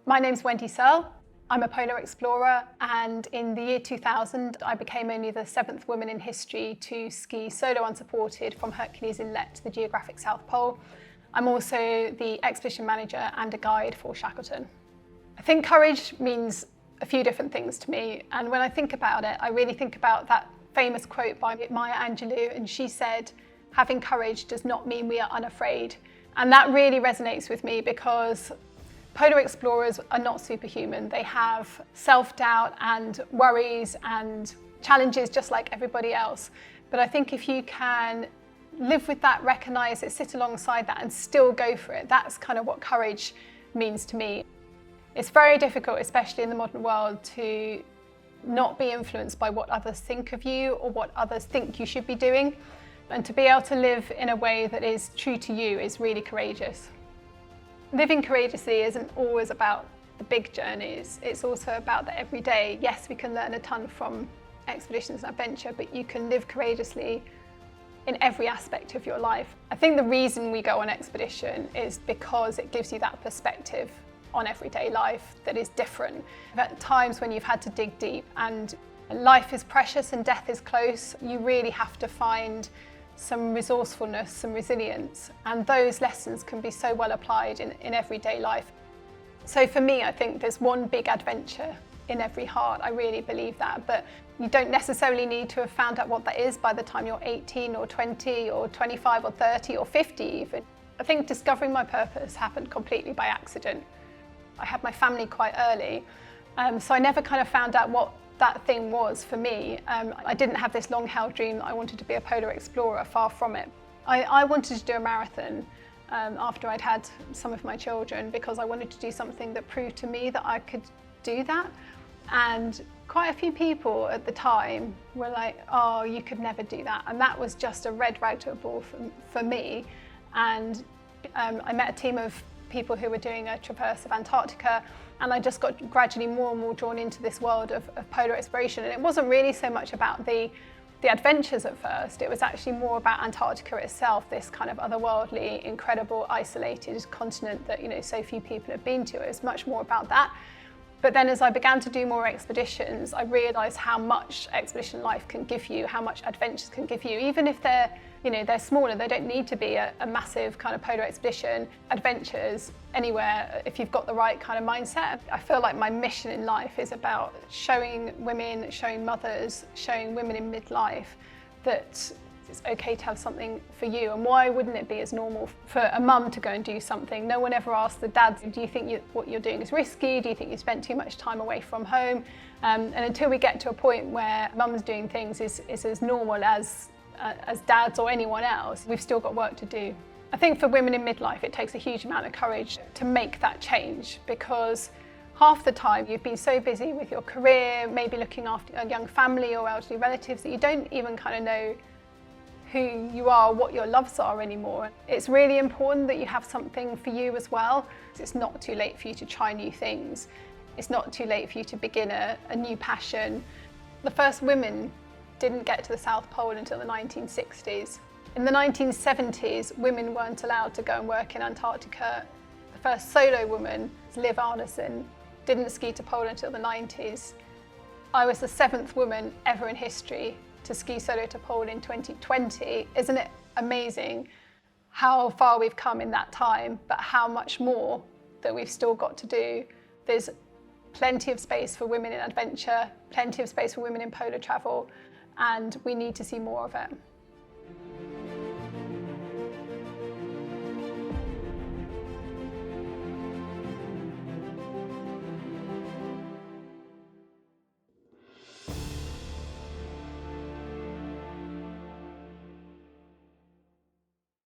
My name's Wendy Searle. I'm a polar explorer, and in the year 2000 I became only the 7th woman in history to ski solo unsupported from Hercules Inlet to the Geographic South Pole. I'm also the expedition manager and a guide for Shackleton. I think courage means a few different things to me, and when I think about it, I really think about that famous quote by Maya Angelou, and she said, "Having courage does not mean we are unafraid." And that really resonates with me because polar explorers are not superhuman. They have self-doubt and worries and challenges just like everybody else. But I think if you can live with that, recognise it, sit alongside that and still go for it, that's kind of what courage means to me. It's very difficult, especially in the modern world, to not be influenced by what others think of you or what others think you should be doing. And to be able to live in a way that is true to you is really courageous. Living courageously isn't always about the big journeys, it's also about the everyday. Yes, we can learn a ton from expeditions and adventure, but you can live courageously in every aspect of your life. I think the reason we go on expedition is because it gives you that perspective on everyday life that is different. At times when you've had to dig deep and life is precious and death is close, you really have to find some resourcefulness, some resilience, and those lessons can be so well applied in everyday life. So for me, I think there's one big adventure in every heart. I really believe that, but you don't necessarily need to have found out what that is by the time you're 18 or 20 or 25 or 30 or 50 even. I think discovering my purpose happened completely by accident. I had my family quite early, so I never kind of found out what that thing was for me. I didn't have this long-held dream that I wanted to be a polar explorer, far from it. I wanted to do a marathon after I'd had some of my children because I wanted to do something that proved to me that I could do that. And quite a few people at the time were like, "Oh, you could never do that." And that was just a red rag to a bull for me. And I met a team of people who were doing a traverse of Antarctica, and I just got gradually more and more drawn into this world of polar exploration. And it wasn't really so much about the adventures at first, it was actually more about Antarctica itself, this kind of otherworldly, incredible, isolated continent that, you know, so few people have been to. It was much more about that. But then as I began to do more expeditions, I realised how much expedition life can give you, how much adventures can give you, even if they're smaller. They don't need to be a massive kind of polar expedition. Adventures anywhere, if you've got the right kind of mindset. I feel like my mission in life is about showing women, showing mothers, showing women in midlife that it's okay to have something for you. And why wouldn't it be as normal for a mum to go and do something? No one ever asks the dads, do you think what you're doing is risky? Do you think you spend too much time away from home? And until we get to a point where mums doing things is as normal as dads or anyone else, we've still got work to do. I think for women in midlife, it takes a huge amount of courage to make that change, because half the time you've been so busy with your career, maybe looking after a young family or elderly relatives, that you don't even kind of know who you are, what your loves are anymore. It's really important that you have something for you as well. It's not too late for you to try new things. It's not too late for you to begin a new passion. The first women didn't get to the South Pole until the 1960s. In the 1970s, women weren't allowed to go and work in Antarctica. The first solo woman, Liv Arneson, didn't ski to Poland until the 90s. I was the 7th woman ever in history to ski solo to Poland in 2020. Isn't it amazing how far we've come in that time, but how much more that we've still got to do? There's plenty of space for women in adventure, plenty of space for women in polar travel, and we need to see more of it.